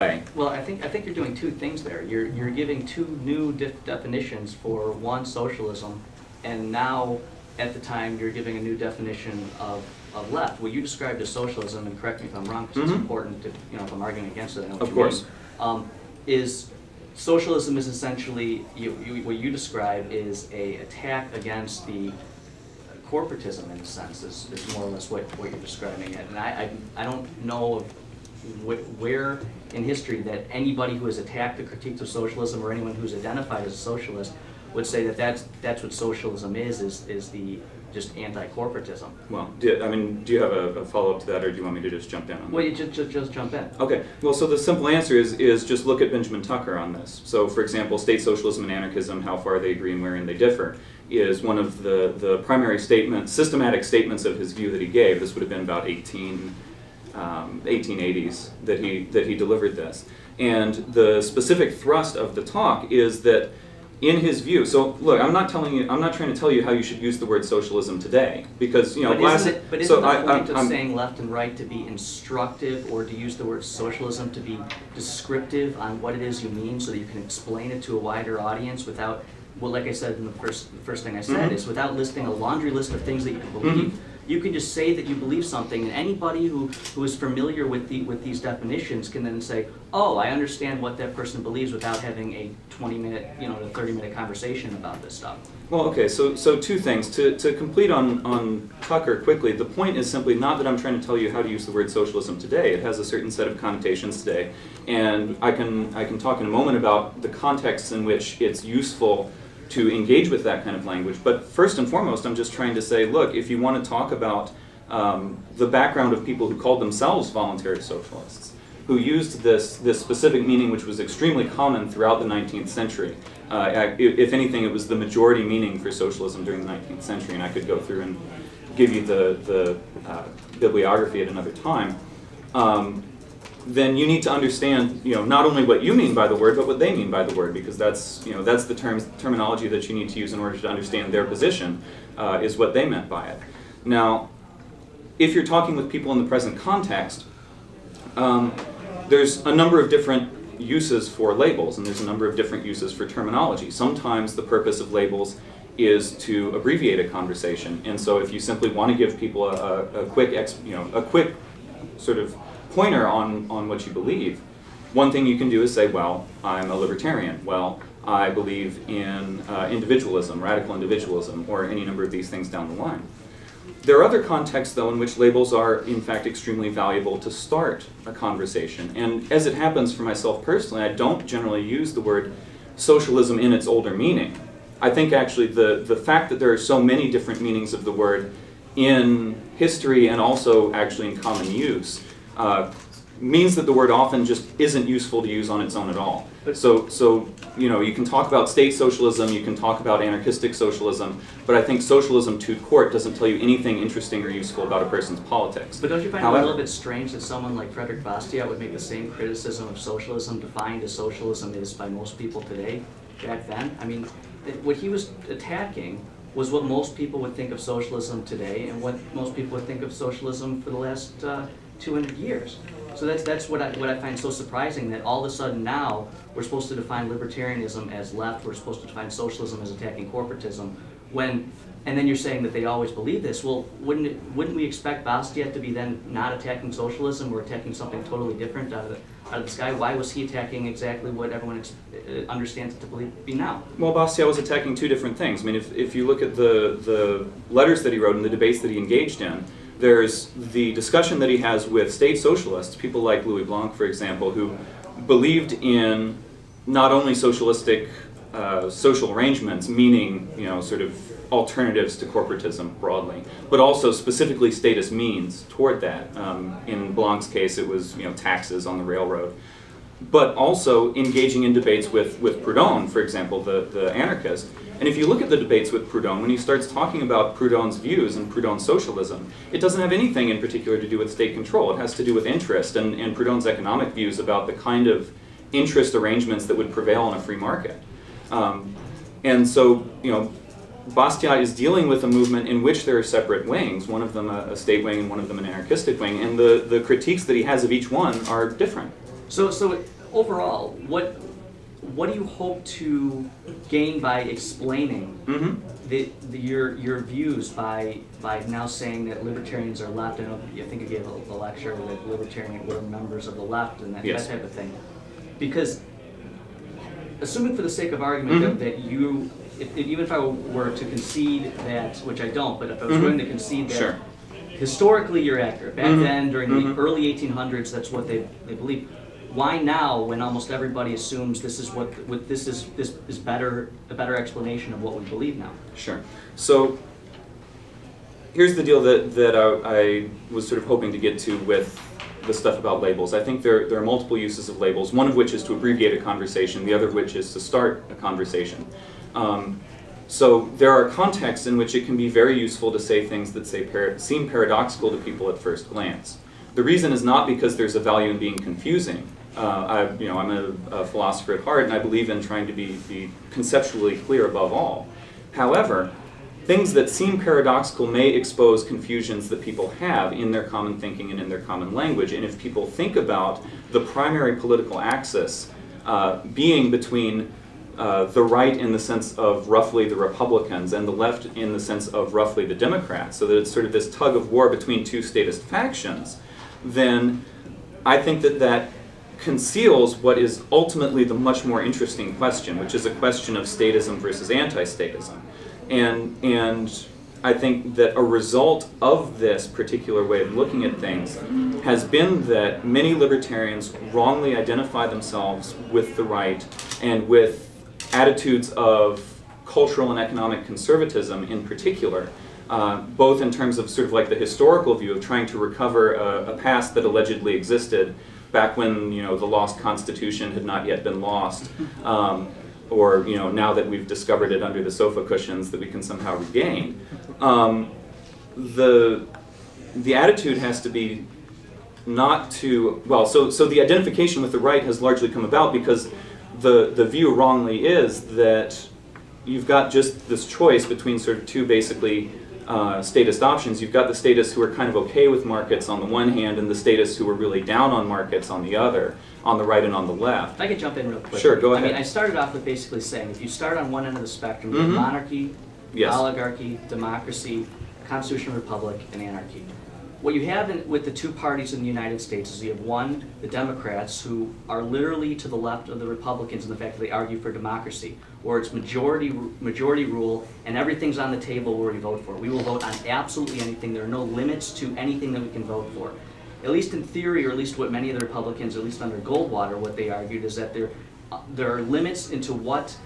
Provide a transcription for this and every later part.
way. Well, I think you're doing two things there. You're giving two new definitions for one, socialism, and now at the time you're giving a new definition of left. What you described as socialism, and correct me if I'm wrong, because it's important to, if I'm arguing against it, I know what of course. Is socialism is essentially, what you describe is a attack against the corporatism, in a sense, is more or less what you're describing it. And I don't know of where in history that anybody who has attacked the critiques of socialism, or anyone who's identified as a socialist, would say that that's what socialism is the just anti-corporatism. Well, do you have a follow-up to that, or do you want me to just jump in on that? Well, you just jump in. Okay. Well, so the simple answer is just look at Benjamin Tucker on this. So, for example, state socialism and anarchism, how far they agree and wherein they differ, is one of the primary systematic statements of his view that he gave. This would have been about 1880s that he delivered this. And the specific thrust of the talk is that, in his view, so look, I'm not trying to tell you how you should use the word socialism today, because But isn't the point of saying left and right to be instructive, or to use the word socialism to be descriptive on what it is you mean, so that you can explain it to a wider audience without, well, like I said in the first thing I said, is without listing a laundry list of things that you can believe. You can just say that you believe something, and anybody who is familiar with these definitions can then say, oh, I understand what that person believes, without having a 20-minute, a 30-minute conversation about this stuff. Well, okay, so two things. To complete on Tucker quickly, the point is simply not that I'm trying to tell you how to use the word socialism today. It has a certain set of connotations today, and I can talk in a moment about the contexts in which it's useful to engage with that kind of language. But first and foremost, I'm just trying to say, look, if you want to talk about the background of people who called themselves voluntary socialists, who used this specific meaning, which was extremely common throughout the 19th century. If anything, it was the majority meaning for socialism during the 19th century, and I could go through and give you the bibliography at another time. Then you need to understand, not only what you mean by the word, but what they mean by the word, because that's the terminology that you need to use in order to understand their position, is what they meant by it. Now, if you're talking with people in the present context, there's a number of different uses for labels, and there's a number of different uses for terminology. Sometimes the purpose of labels is to abbreviate a conversation, and so if you simply want to give people a quick sort of pointer on what you believe, one thing you can do is say, well, I'm a libertarian. Well, I believe in individualism, radical individualism, or any number of these things down the line. There are other contexts, though, in which labels are, in fact, extremely valuable to start a conversation. And as it happens for myself personally, I don't generally use the word socialism in its older meaning. I think, actually, the fact that there are so many different meanings of the word in history and also actually in common use means that the word often just isn't useful to use on its own at all. So you can talk about state socialism, you can talk about anarchistic socialism, but I think socialism to court doesn't tell you anything interesting or useful about a person's politics. But don't you find it a little bit strange that someone like Frederick Bastiat would make the same criticism of socialism, defined as socialism is by most people today, back then? I mean, what he was attacking was what most people would think of socialism today, and what most people would think of socialism for the last 200 years. So that's what I find so surprising, that all of a sudden now we're supposed to define libertarianism as left, we're supposed to define socialism as attacking corporatism, and then you're saying that they always believe this. Well, wouldn't we expect Bastiat to be then not attacking socialism, or attacking something totally different out of the sky? Why was he attacking exactly what everyone understands it to be now? Well, Bastiat was attacking two different things. I mean, if you look at the letters that he wrote and the debates that he engaged in, there's the discussion that he has with state socialists, people like Louis Blanc, for example, who believed in not only socialistic social arrangements, meaning sort of alternatives to corporatism broadly, but also specifically statist means toward that. In Blanc's case, it was taxes on the railroad, but also engaging in debates with Proudhon, for example, the anarchist. And if you look at the debates with Proudhon, when he starts talking about Proudhon's views and Proudhon's socialism, it doesn't have anything in particular to do with state control. It has to do with interest and Proudhon's economic views about the kind of interest arrangements that would prevail in a free market. And so, Bastiat is dealing with a movement in which there are separate wings, one of them a state wing and one of them an anarchistic wing, and the critiques that he has of each one are different. So overall, what do you hope to gain by explaining your views by now saying that libertarians are left? I think you gave a lecture that libertarians were members of the left and that type of thing. Because assuming for the sake of argument that you, even if I were to concede that, which I don't, but if I was going to concede that historically you're accurate, back then during the early 1800s that's what they believed. Why now, when almost everybody assumes this is this is better, a better explanation of what we believe now? Sure. So here's the deal that I was sort of hoping to get to with the stuff about labels. I think there are multiple uses of labels, one of which is to abbreviate a conversation, the other of which is to start a conversation. So there are contexts in which it can be very useful to say things that seem paradoxical to people at first glance. The reason is not because there's a value in being confusing. I'm a philosopher at heart, and I believe in trying to be conceptually clear above all. However, things that seem paradoxical may expose confusions that people have in their common thinking and in their common language. And if people think about the primary political axis being between the right in the sense of roughly the Republicans and the left in the sense of roughly the Democrats, so that it's sort of this tug of war between two statist factions, then I think that conceals what is ultimately the much more interesting question, which is a question of statism versus anti-statism. And I think that a result of this particular way of looking at things has been that many libertarians wrongly identify themselves with the right and with attitudes of cultural and economic conservatism in particular, both in terms of sort of like the historical view of trying to recover a past that allegedly existed back when, you know, the lost Constitution had not yet been lost, or, you know, now that we've discovered it under the sofa cushions that we can somehow regain. The attitude has to be not to, well, so the identification with the right has largely come about because the view wrongly is that you've got just this choice between sort of two basically statist options. You've got the statists who are kind of okay with markets on the one hand and the statists who are really down on markets on the other, on the right and on the left. If I could jump in real quick. Sure, go ahead. I mean, I started off with basically saying if you start on one end of the spectrum, you have monarchy, oligarchy, democracy, constitutional republic, and anarchy. What you have with the two parties in the United States is you have one, the Democrats, who are literally to the left of the Republicans in the fact that they argue for democracy, where it's majority rule and everything's on the table where we vote for. We will vote on absolutely anything. There are no limits to anything that we can vote for. At least in theory, or at least what many of the Republicans, at least under Goldwater, what they argued is that there are limits into what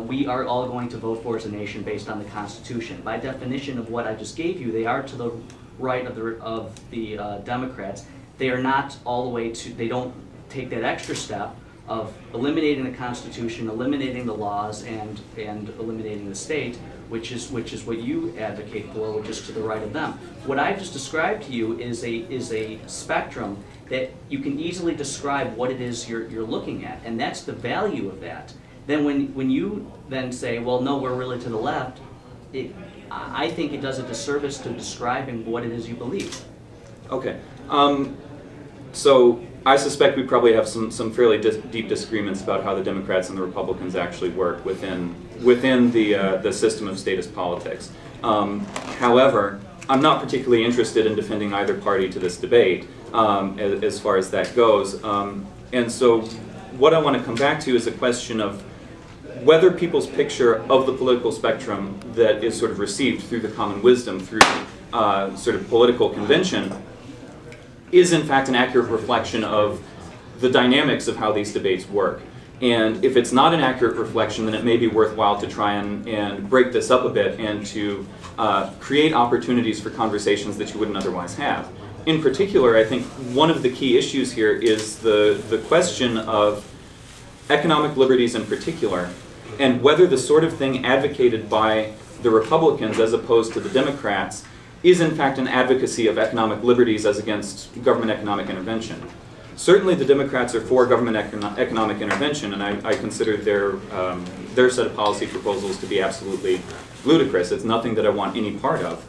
we are all going to vote for as a nation based on the Constitution. By definition of what I just gave you, they are to the right of the Democrats. They are not all the way to, they don't take that extra step of eliminating the Constitution, eliminating the laws, and eliminating the state, which is what you advocate for, which is to the right of them. What I've just described to you is a spectrum that you can easily describe what it is you're looking at, and that's the value of that. Then when you then say, well, no, we're really to the left, I think it does a disservice to describing what it is you believe. Okay. So I suspect we probably have some fairly deep disagreements about how the Democrats and the Republicans actually work within the system of statist politics. However, I'm not particularly interested in defending either party to this debate as far as that goes. And so what I want to come back to is a question of whether people's picture of the political spectrum that is sort of received through the common wisdom, through sort of political convention, is in fact an accurate reflection of the dynamics of how these debates work. And if it's not an accurate reflection, then it may be worthwhile to try and break this up a bit and to create opportunities for conversations that you wouldn't otherwise have. In particular, I think one of the key issues here is the question of economic liberties in particular, and whether the sort of thing advocated by the Republicans as opposed to the Democrats is in fact an advocacy of economic liberties as against government economic intervention. Certainly the Democrats are for government economic intervention, and I consider their set of policy proposals to be absolutely ludicrous. It's nothing that I want any part of.